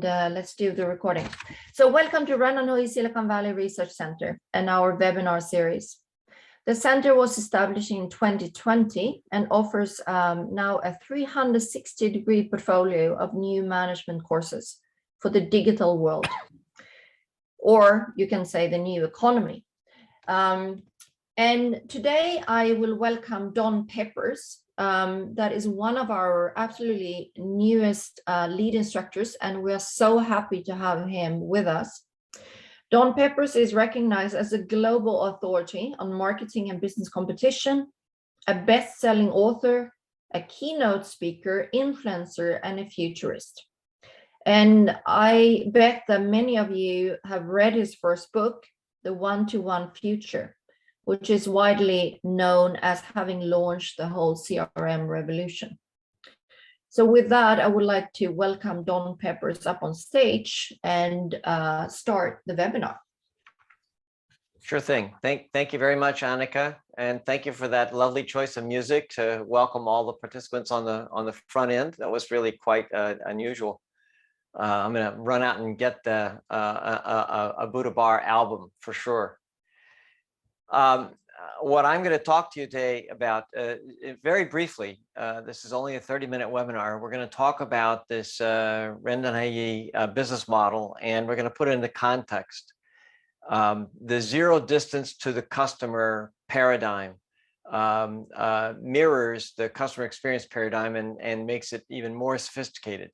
and let's do the recording. So welcome to Run Hanoi Silicon Valley Research Center and our webinar series. The center was established in 2020 and offers now a 360-degree portfolio of new management courses for the digital world, or you can say the new economy. And today I will welcome Don Peppers. That is one of our absolutely newest lead instructors, and we are so happy to have him with us. Don Peppers is recognized as a global authority on marketing and business competition, a best-selling author, a keynote speaker, influencer, and a futurist. And I bet that many of you have read his first book, The One-to-One Future, which is widely known as having launched the whole CRM revolution. So with that, I would like to welcome Don Peppers up on stage and start the webinar. Sure thing. Thank you very much, Annika, and thank you for that lovely choice of music to welcome all the participants on the front end. That was really quite unusual. I'm going to run out and get the a Buddha Bar album for sure. What I'm going to talk to you today about, very briefly, this is only a 30-minute webinar. We're going to talk about this Rendanhayi business model, and we're going to put it into context. The zero distance to the customer paradigm mirrors the customer experience paradigm and makes it even more sophisticated.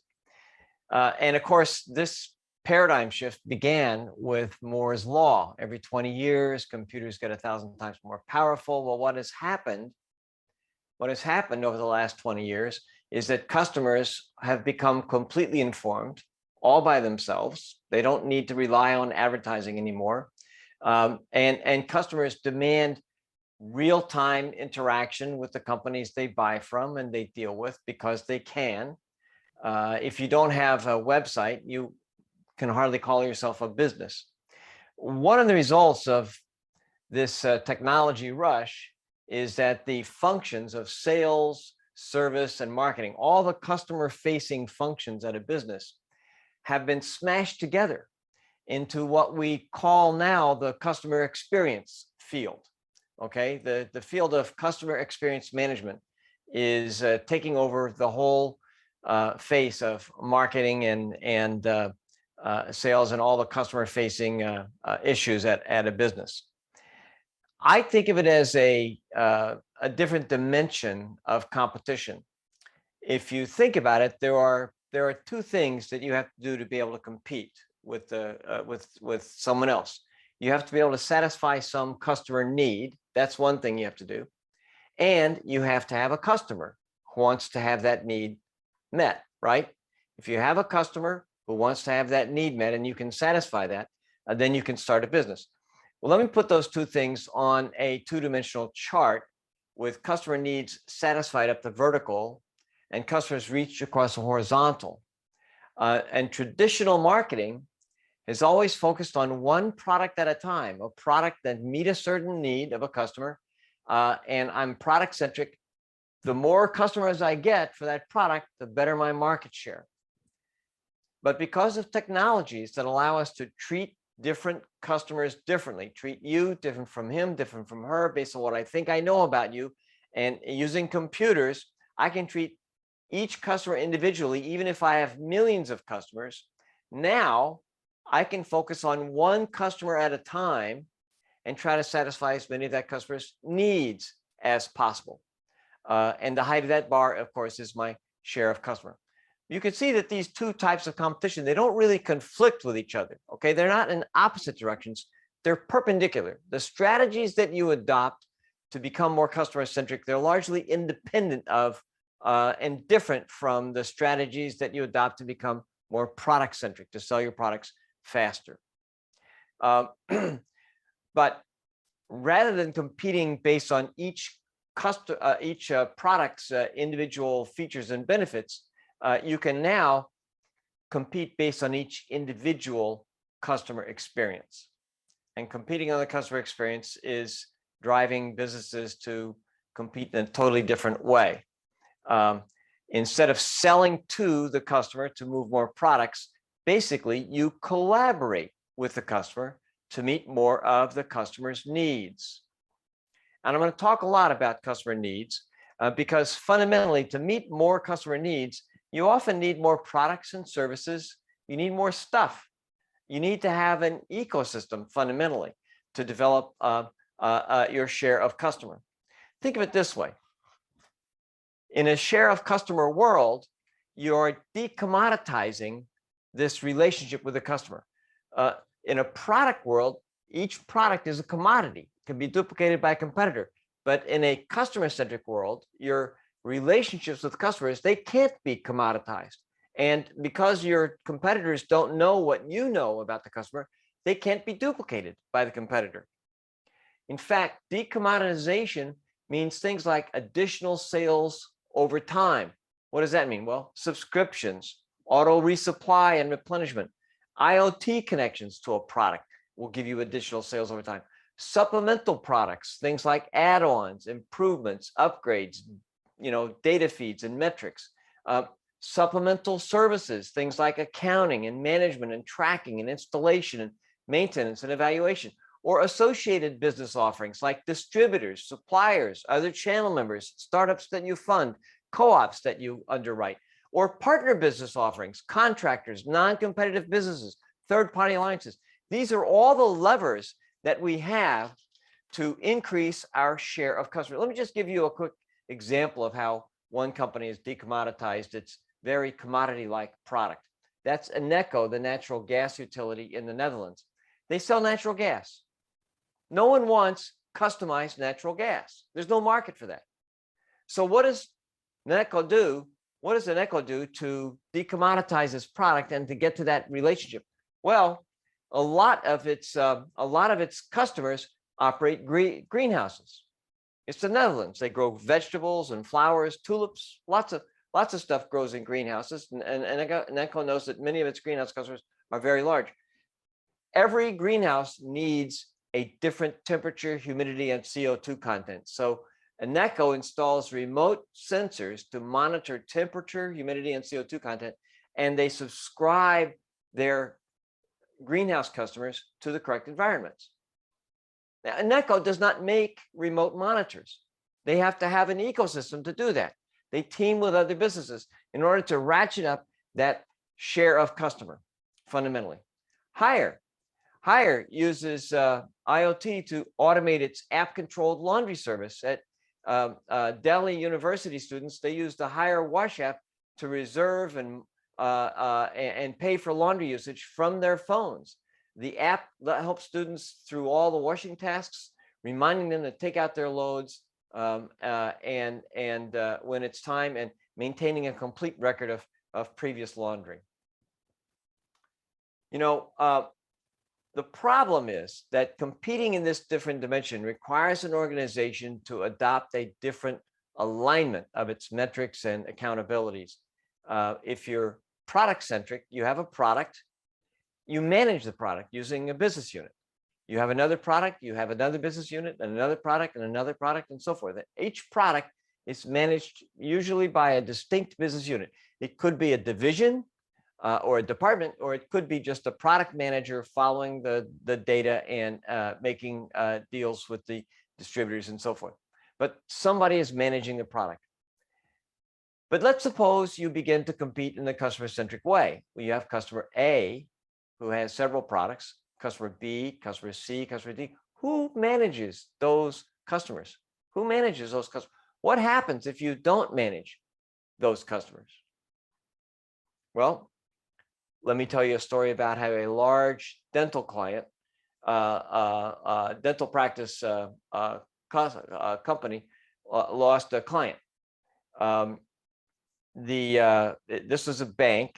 And of course, this paradigm shift began with Moore's law. Every 20 years, computers get 1,000 times more powerful. Well, what has happened over the last 20 years is that customers have become completely informed all by themselves. They don't need to rely on advertising anymore. And customers demand real-time interaction with the companies they buy from and they deal with because they can. If you don't have a website, you can hardly call yourself a business. One of the results of this technology rush is that the functions of sales, service, and marketing, all the customer-facing functions at a business, have been smashed together into what we call now the customer experience field. Okay, the field of customer experience management is taking over the whole face of marketing and sales and all the customer-facing issues at a business. I think of it as a different dimension of competition. If you think about it, there are two things that you have to do to be able to compete with someone else. You have to be able to satisfy some customer need. That's one thing you have to do, and you have to have a customer who wants to have that need met. Right? If you have a customer who wants to have that need met and you can satisfy that, then you can start a business. Well, let me put those two things on a two-dimensional chart with customer needs satisfied up the vertical and customers reached across the horizontal. And traditional marketing is always focused on one product at a time, a product that meets a certain need of a customer. And I'm product centric. The more customers I get for that product, the better my market share. But because of technologies that allow us to treat different customers differently, treat you different from him, different from her, based on what I think I know about you, and using computers, I can treat each customer individually, even if I have millions of customers. Now, I can focus on one customer at a time and try to satisfy as many of that customer's needs as possible. And the height of that bar, of course, is my share of customer. You can see that these two types of competition, they don't really conflict with each other. Okay, they're not in opposite directions. They're perpendicular. The strategies that you adopt to become more customer-centric, they're largely independent of and different from the strategies that you adopt to become more product-centric, to sell your products faster. But rather than competing based on each product's individual features and benefits, you can now compete based on each individual customer experience. And competing on the customer experience is driving businesses to compete in a totally different way. Instead of selling to the customer to move more products, Basically, you collaborate with the customer to meet more of the customer's needs. And I'm going to talk a lot about customer needs because fundamentally, to meet more customer needs, you often need more products and services. You need more stuff. You need to have an ecosystem fundamentally to develop your share of customer. Think of it this way. In a share of customer world, you're decommoditizing this relationship with the customer. In a product world, each product is a commodity, can be duplicated by a competitor. But in a customer-centric world, your relationships with customers, they can't be commoditized. And because your competitors don't know what you know about the customer, they can't be duplicated by the competitor. In fact, decommoditization means things like additional sales over time. What does that mean? Well, subscriptions, auto resupply and replenishment, IoT connections to a product will give you additional sales over time. Supplemental products, things like add-ons, improvements, upgrades, data feeds and metrics. Supplemental services, things like accounting and management and tracking and installation and maintenance and evaluation, or associated business offerings like distributors, suppliers, other channel members, startups that you fund, co-ops that you underwrite, or partner business offerings, contractors, non-competitive businesses, third-party alliances. These are all the levers that we have to increase our share of customers. Let me just give you a quick example of how one company has decommoditized its very commodity-like product. That's Annika, the natural gas utility in the Netherlands. They sell natural gas. No one wants customized natural gas. There's no market for that. So what does Annika do? What does Annika do to decommoditize this product and to get to that relationship? Well, a lot of its customers operate greenhouses. It's the Netherlands. They grow vegetables and flowers, tulips, lots of stuff grows in greenhouses. And Annika knows that many of its greenhouse customers are very large. Every greenhouse needs a different temperature, humidity, and CO2 content. So Annika installs remote sensors to monitor temperature, humidity, and CO2 content, and they subscribe their greenhouse customers to the correct environments. Now, Annika does not make remote monitors. They have to have an ecosystem to do that. They team with other businesses in order to ratchet up that share of customer, fundamentally. Hire uses IoT to automate its app-controlled laundry service. At Delhi University students, they use the Hire Wash app to reserve and pay for laundry usage from their phones. The app helps students through all the washing tasks, reminding them to take out their loads when it's time, and maintaining a complete record of previous laundry. The problem is that competing in this different dimension requires an organization to adopt a different alignment of its metrics and accountabilities. If you're product-centric, you have a product, you manage the product using a business unit. You have another product, you have another business unit, and another product, and so forth. Each product is managed usually by a distinct business unit. It could be a division or a department, or it could be just a product manager following the data and making deals with the distributors and so forth. But somebody is managing the product. But let's suppose you begin to compete in the customer-centric way. You have customer A, who has several products, customer B, customer C, customer D. Who manages those customers? Who manages those customers? What happens if you don't manage those customers? Well, let me tell you a story about how a large dental client, dental practice company lost a client. This was a bank,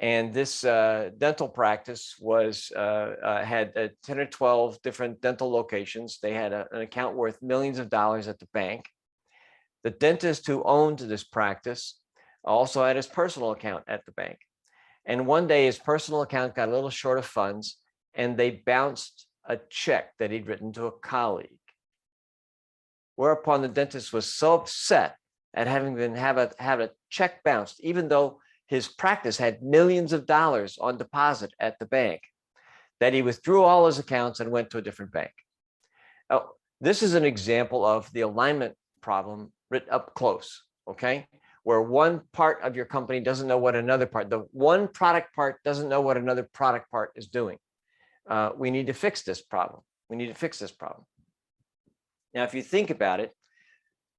and this dental practice had 10 or 12 different dental locations. They had an account worth millions of dollars at the bank. The dentist who owned this practice also had his personal account at the bank. And one day his personal account got a little short of funds, and they bounced a check that he'd written to a colleague. Whereupon the dentist was so upset at having have a check bounced, even though his practice had millions of dollars on deposit at the bank, that he withdrew all his accounts and went to a different bank. This is an example of the alignment problem written up close, okay? Where one part of your company doesn't know what another part, the one product part doesn't know what another product part is doing. We need to fix this problem. We need to fix this problem. Now, if you think about it,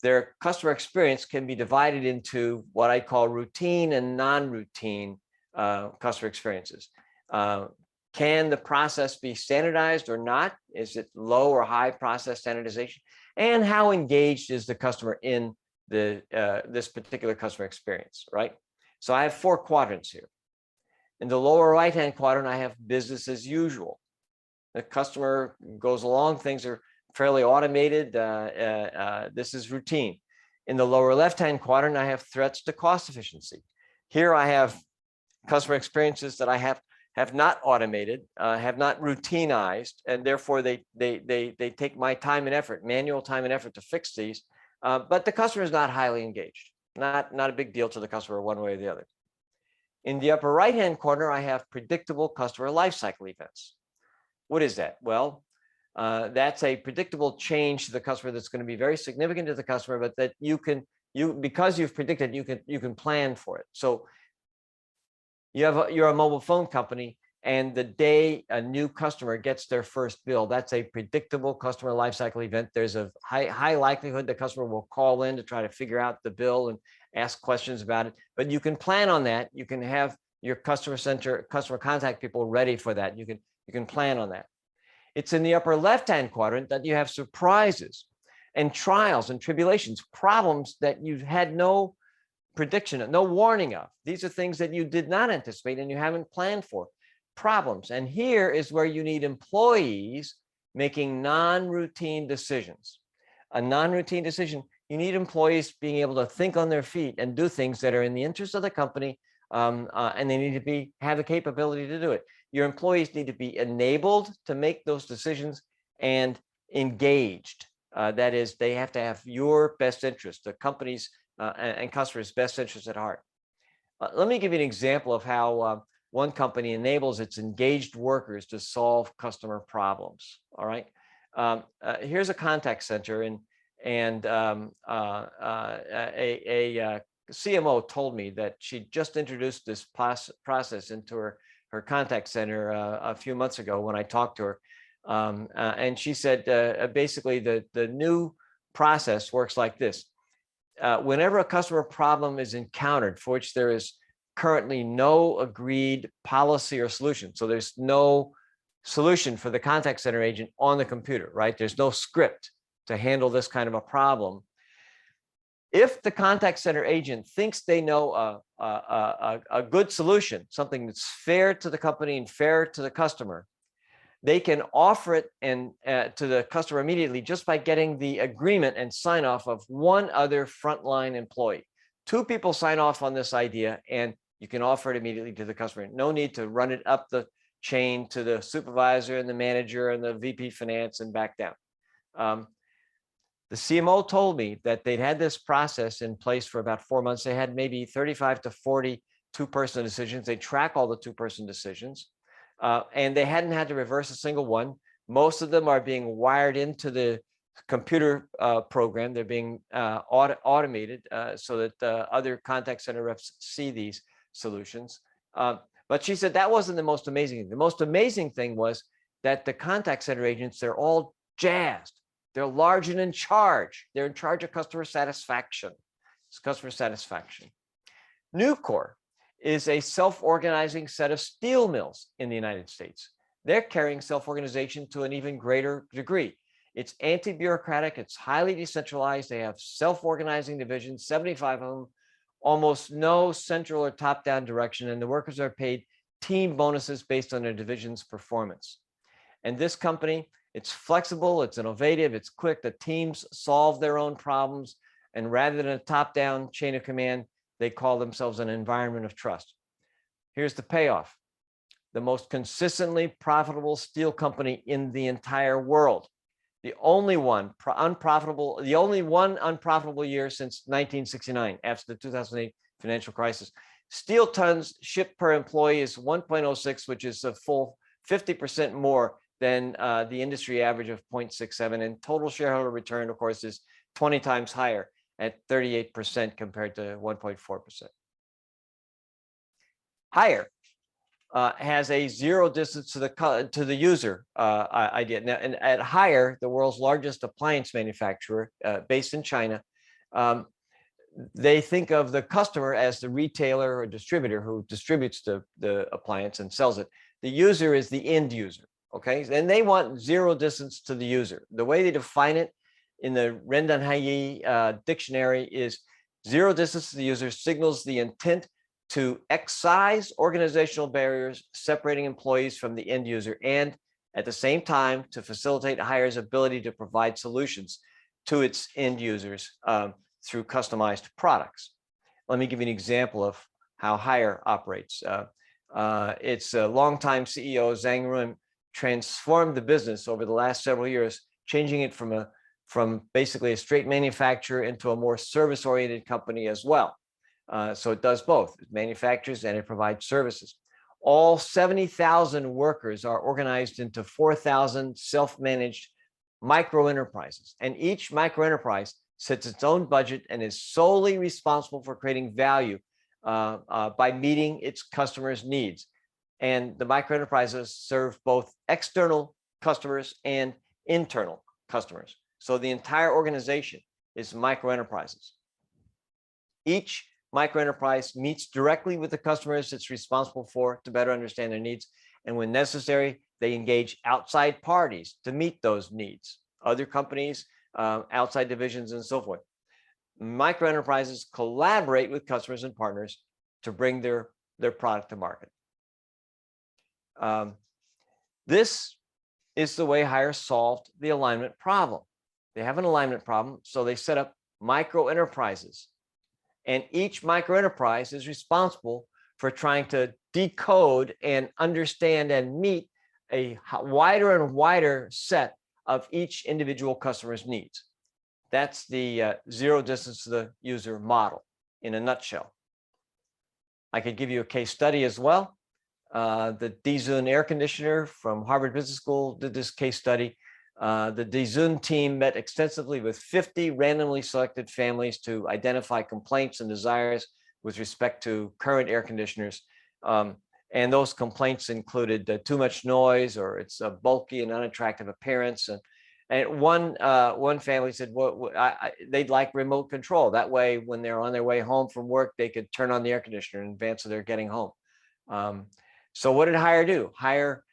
their customer experience can be divided into what I call routine and non-routine customer experiences. Can the process be standardized or not? Is it low or high process standardization? And how engaged is the customer in this particular customer experience, right? So I have 4 quadrants here. In the lower right-hand quadrant, I have business as usual. The customer goes along, things are fairly automated. This is routine. In the lower left-hand quadrant, I have threats to cost efficiency. Here I have customer experiences that I have not automated, have not routinized, and therefore they take my time and effort, manual time and effort to fix these. But the customer is not highly engaged. Not a big deal to the customer one way or the other. In the upper right-hand corner, I have predictable customer lifecycle events. What is that? Well, that's a predictable change to the customer that's going to be very significant to the customer, but that because you've predicted, you can plan for it. So you're a mobile phone company, and the day a new customer gets their first bill, that's a predictable customer lifecycle event. There's a high likelihood the customer will call in to try to figure out the bill and ask questions about it. But you can plan on that. You can have your customer contact people ready for that. You can plan on that. It's in the upper left-hand quadrant that you have surprises and trials and tribulations, problems that you've had no prediction, no warning of. These are things that you did not anticipate and you haven't planned for. Problems. And here is where you need employees making non-routine decisions. A non-routine decision, you need employees being able to think on their feet and do things that are in the interest of the company, and they need to have the capability to do it. Your employees need to be enabled to make those decisions and engaged. That is, they have to have your best interest, the company's and customers' best interest at heart. Let me give you an example of how one company enables its engaged workers to solve customer problems. All right. Here's a contact center, and a CMO told me that she just introduced this process into her contact center a few months ago when I talked to her. And she said, basically, the new process works like this. Whenever a customer problem is encountered for which there is currently no agreed policy or solution, so there's no solution for the contact center agent on the computer, right? There's no script to handle this kind of a problem. If the contact center agent thinks they know a good solution, something that's fair to the company and fair to the customer, they can offer it to the customer immediately just by getting the agreement and sign off of one other frontline employee. 2 people sign off on this idea, and you can offer it immediately to the customer. No need to run it up the chain to the supervisor and the manager and the VP finance and back down. The CMO told me that they'd had this process in place for about 4 months. They had maybe 35 to 40 2-person decisions. They track all the 2-person decisions. And they hadn't had to reverse a single one. Most of them are being wired into the computer program. They're being automated so that other contact center reps see these solutions. But she said that wasn't the most amazing thing. The most amazing thing was that the contact center agents, they're all jazzed. They're large and in charge. They're in charge of customer satisfaction. It's customer satisfaction. Nucor is a self-organizing set of steel mills in the United States. They're carrying self-organization to an even greater degree. It's anti-bureaucratic, it's highly decentralized. They have self-organizing divisions, 75 of them, almost no central or top-down direction, and the workers are paid team bonuses based on their division's performance. And this company, it's flexible, it's innovative, it's quick. The teams solve their own problems, and rather than a top-down chain of command, they call themselves an environment of trust. Here's the payoff. The most consistently profitable steel company in the entire world. The only one unprofitable year since 1969, after the 2008 financial crisis. Steel tons shipped per employee is 1.06, which is a full 50% more than the industry average of 0.67. And total shareholder return, of course, is 20 times higher at 38% compared to 1.4%. Hire has a zero distance to the user idea. Now, and at Hire, the world's largest appliance manufacturer based in China, they think of the customer as the retailer or distributor who distributes the appliance and sells it. The user is the end user, okay? And they want zero distance to the user. The way they define it in the Rendan dictionary is zero distance to the user signals the intent to excise organizational barriers separating employees from the end user, and at the same time to facilitate Hire's ability to provide solutions to its end users through customized products. Let me give you an example of how Hire operates. Its longtime CEO, Zhang Ruan, transformed the business over the last several years, changing it from basically a straight manufacturer into a more service-oriented company as well. So it does both. It manufactures and it provides services. All 70,000 workers are organized into 4,000 self-managed micro enterprises, and each micro enterprise sets its own budget and is solely responsible for creating value by meeting its customers' needs. And the micro enterprises serve both external customers and internal customers. So the entire organization is micro enterprises. Each micro enterprise meets directly with the customers it's responsible for to better understand their needs. And when necessary, they engage outside parties to meet those needs, other companies, outside divisions, and so forth. Micro enterprises collaborate with customers and partners to bring their product to market. This is the way Hire solved the alignment problem. They have an alignment problem, so they set up micro enterprises. And each micro enterprise is responsible for trying to decode and understand and meet a wider and wider set of each individual customer's needs. That's the zero distance to the user model in a nutshell. I could give you a case study as well. The Dezun air conditioner from Harvard Business School did this case study. The Dezun team met extensively with 50 randomly selected families to identify complaints and desires with respect to current air conditioners. And those complaints included too much noise, or it's a bulky and unattractive appearance. And one family said, well, they'd like remote control. That way, when they're on their way home from work, they could turn on the air conditioner in advance of their getting home. So what did Hire do? Hire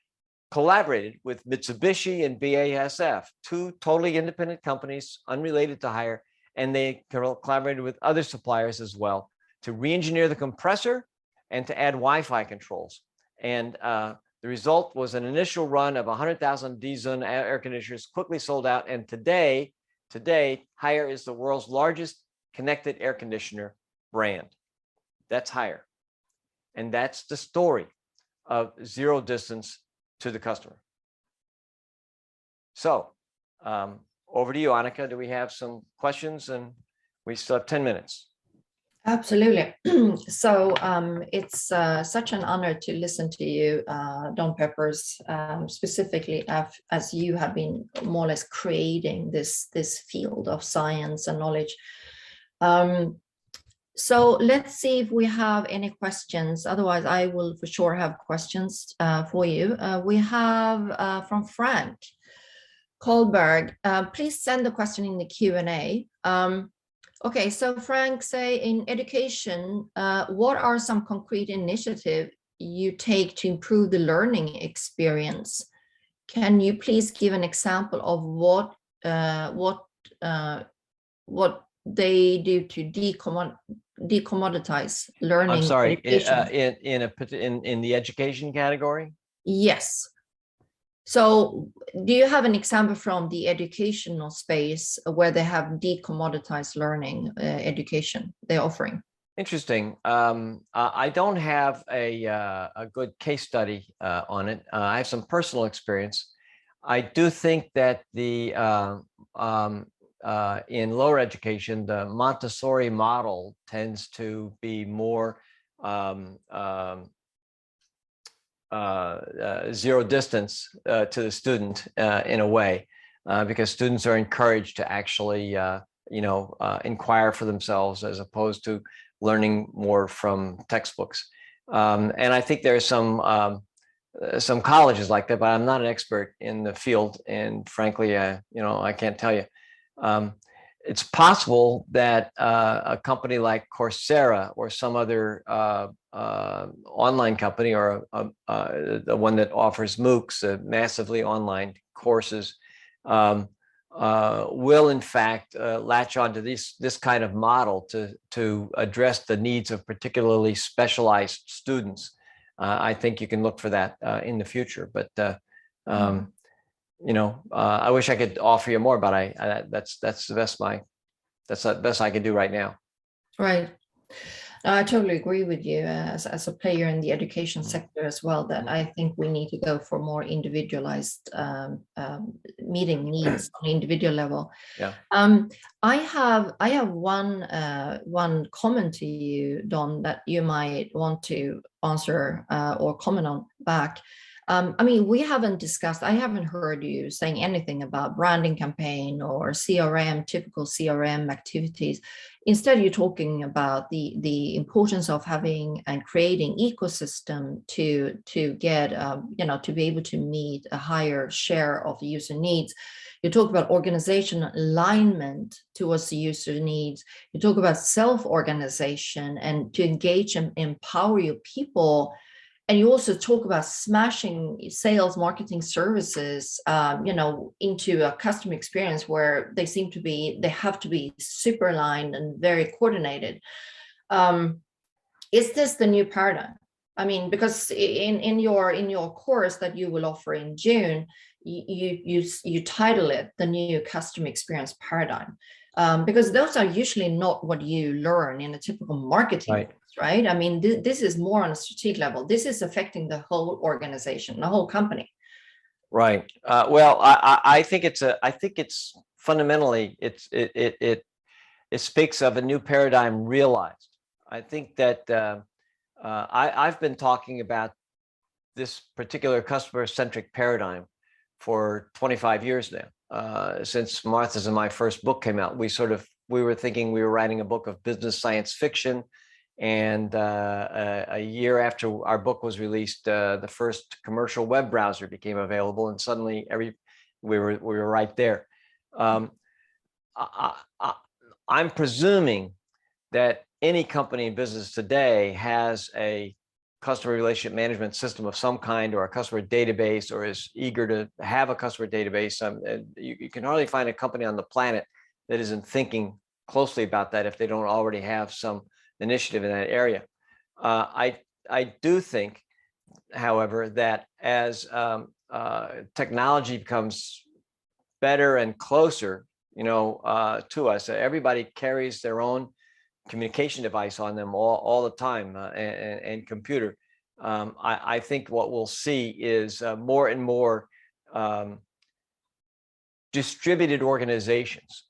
collaborated with Mitsubishi and BASF, two totally independent companies unrelated to Hire, and they collaborated with other suppliers as well to re-engineer the compressor and to add Wi-Fi controls. And the result was an initial run of 100,000 Dezun air conditioners, quickly sold out. And today, Hire is the world's largest connected air conditioner brand. That's Hire. And that's the story of zero distance to the customer. So over to you, Annika. Do we have some questions? And we still have 10 minutes. Absolutely. So it's such an honor to listen to you, Don Peppers, specifically as you have been more or less creating this field of science and knowledge. So let's see if we have any questions. Otherwise, I will for sure have questions for you. We have from Frank Kohlberg. Please send the question in the Q&A. Okay, so Frank say, in education, what are some concrete initiatives you take to improve the learning experience? Can you please give an example of what they do to decommoditize learning? I'm sorry, in the education category? Yes. So do you have an example from the educational space where they have decommoditized learning education they're offering? Interesting. I don't have a good case study on it. I have some personal experience. I do think that the in lower education, the Montessori model tends to be more zero distance to the student in a way, because students are encouraged to actually, inquire for themselves as opposed to learning more from textbooks. And I think there are some colleges like that, but I'm not an expert in the field, and frankly, I can't tell you. It's possible that a company like Coursera or some other online company, or the one that offers MOOCs, massively online courses, will in fact latch onto this kind of model to address the needs of particularly specialized students. I think you can look for that in the future, but I wish I could offer you more, but that's the best I can do right now. Right. I totally agree with you as a player in the education sector as well, that I think we need to go for more individualized meeting needs on an individual level. Yeah. I have one comment to you, Don, that you might want to answer or comment on back. We haven't discussed, I haven't heard you saying anything about branding campaign or CRM, typical CRM activities. Instead, you're talking about the importance of having and creating ecosystem to get, to be able to meet a higher share of user needs. You talk about organizational alignment towards the user needs. You talk about self-organization and to engage and empower your people. And you also talk about smashing sales, marketing services, into a customer experience where they have to be super aligned and very coordinated. Is this the new paradigm? Because in your course that you will offer in June, you title it the new customer experience paradigm, because those are usually not what you learn in a typical marketing. Right. Right? This is more on a strategic level. This is affecting the whole organization, the whole company. Right. Well, I think it's fundamentally it speaks of a new paradigm realized. I think that I've been talking about this particular customer-centric paradigm for 25 years now. Since Martha's and my first book came out, we were thinking we were writing a book of business science fiction. And a year after our book was released, the first commercial web browser became available, and suddenly we were right there. I'm presuming that any company in business today has a customer relationship management system of some kind, or a customer database, or is eager to have a customer database. You can hardly find a company on the planet that isn't thinking closely about that if they don't already have some initiative in that area. I do think, however, that as technology becomes better and closer, to us, everybody carries their own communication device on them all the time, and computer. I think what we'll see is more and more distributed organizations,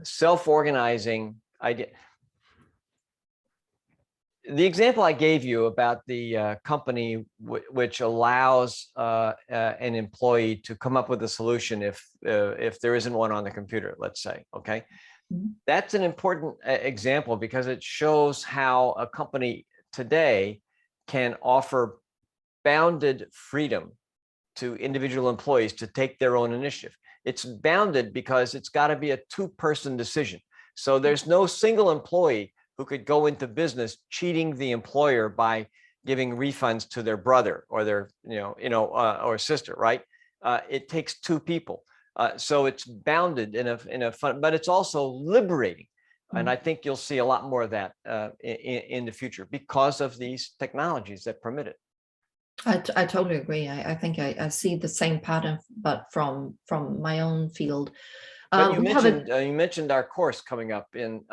self-organizing idea. The example I gave you about the company which allows an employee to come up with a solution if there isn't one on the computer, let's say, okay? That's an important example, because it shows how a company today can offer bounded freedom to individual employees to take their own initiative. It's bounded because it's got to be a two-person decision. So there's no single employee who could go into business cheating the employer by giving refunds to their brother or their, or sister, right? It takes two people. So it's bounded in a fun, but it's also liberating. And I think you'll see a lot more of that in the future because of these technologies that permit it. I totally agree. I think I see the same pattern, but from my own field. But you mentioned our course coming up in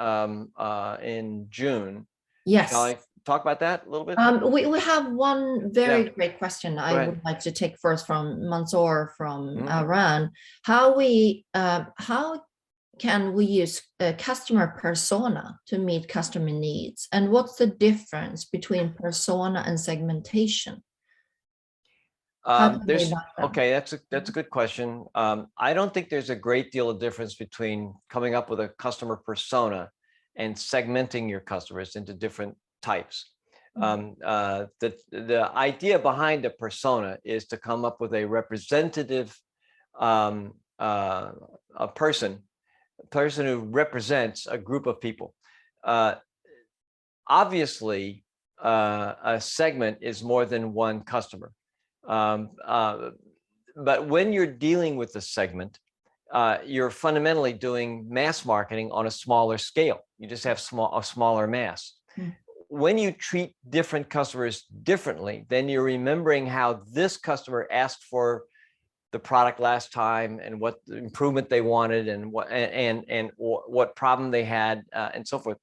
June. Yes. Shall I talk about that a little bit? We have one very great question I would like to take first from Mansoor from Iran. How can we use a customer persona to meet customer needs? And what's the difference between persona and segmentation? Okay, that's a good question. I don't think there's a great deal of difference between coming up with a customer persona and segmenting your customers into different types. The idea behind a persona is to come up with a representative a person who represents a group of people. Obviously, a segment is more than one customer. But when you're dealing with the segment, you're fundamentally doing mass marketing on a smaller scale. You just have a smaller mass. When you treat different customers differently, then you're remembering how this customer asked for the product last time and what improvement they wanted and what problem they had and so forth.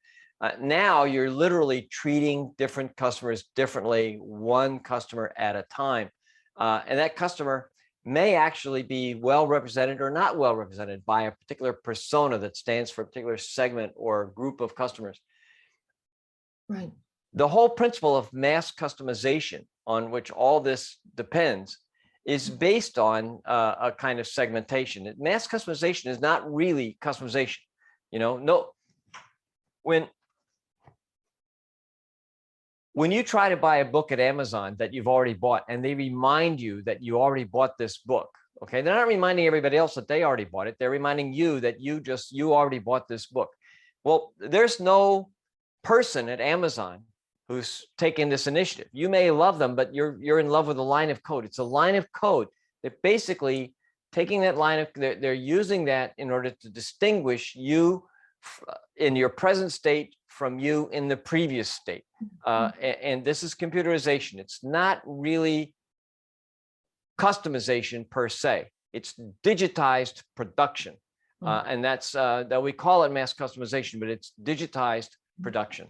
Now you're literally treating different customers differently, one customer at a time. And that customer may actually be well represented or not well represented by a particular persona that stands for a particular segment or group of customers. Right. The whole principle of mass customization, on which all this depends, is based on a kind of segmentation. Mass customization is not really customization. When you try to buy a book at Amazon that you've already bought and they remind you that you already bought this book, okay, they're not reminding everybody else that they already bought it. They're reminding you that you already bought this book. Well, there's no person at Amazon who's taking this initiative. You may love them, but you're in love with a line of code. It's a line of code. They're basically taking that line of, they're using that in order to distinguish you in your present state from you in the previous state. And this is computerization. It's not really customization per se. It's digitized production. And that's that we call it mass customization, but it's digitized production.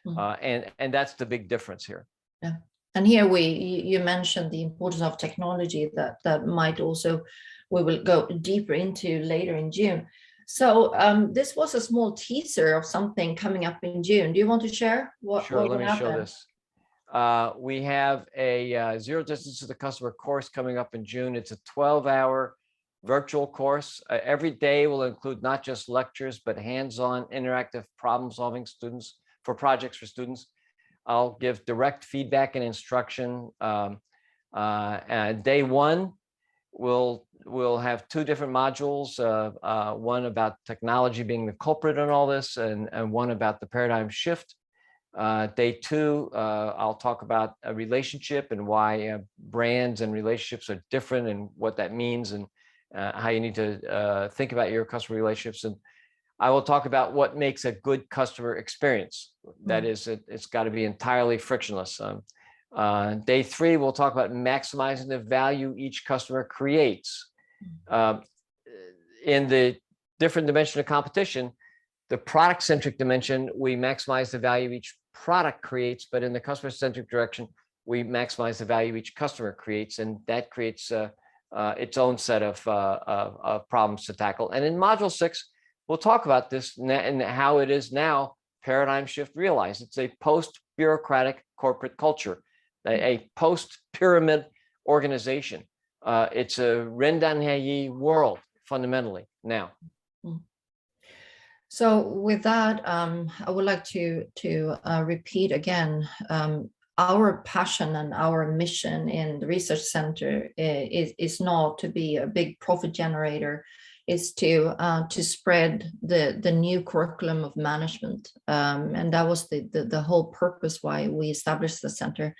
And that's the big difference here. Yeah. And here you mentioned the importance of technology that might also, we will go deeper into later in June. So this was a small teaser of something coming up in June. Do you want to share what? Sure, what let me happened? show this. We have a Zero Distance to the Customer course coming up in June. It's a 12-hour virtual course. Every day will include not just lectures, but hands-on interactive problem-solving projects for students. I'll give direct feedback and instruction. Day one, we'll have two different modules, one about technology being the culprit in all this, and one about the paradigm shift. Day two, I'll talk about a relationship and why brands and relationships are different and what that means, and how you need to think about your customer relationships. And I will talk about what makes a good customer experience. That is, it's got to be entirely frictionless. Day three, we'll talk about maximizing the value each customer creates. In the different dimension of competition, the product-centric dimension, we maximize the value each product creates, but in the customer-centric direction, we maximize the value each customer creates, and that creates its own set of problems to tackle. And in module 6, we'll talk about this and how it is now paradigm shift realized. It's a post-bureaucratic corporate culture, a post-pyramid organization. It's a Rendanhayi world fundamentally now. So with that, I would like to repeat again, our passion and our mission in the research center is not to be a big profit generator. Is to spread the new curriculum of management, and that was the whole purpose why we established the center.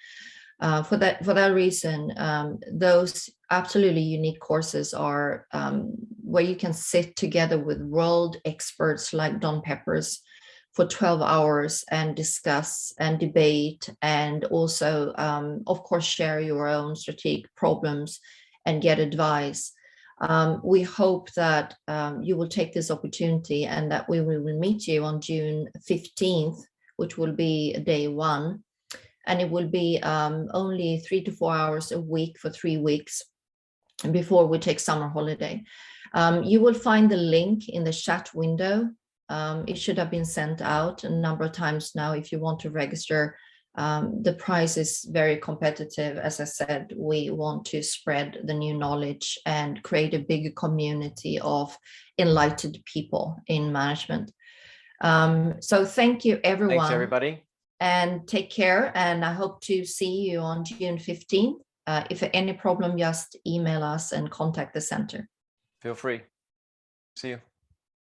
For that reason, those absolutely unique courses are where you can sit together with world experts like Don Peppers for 12 hours and discuss and debate, and also, of course, share your own strategic problems and get advice. We hope that you will take this opportunity and that we will meet you on June 15th, which will be day one. And it will be only 3 to 4 hours a week for 3 weeks before we take summer holiday. You will find the link in the chat window. It should have been sent out a number of times now if you want to register. The price is very competitive. As I said, we want to spread the new knowledge and create a bigger community of enlightened people in management. So thank you, everyone. Thanks, everybody. And take care. And I hope to see you on June 15th. If any problem, just email us and contact the center. Feel free. See you.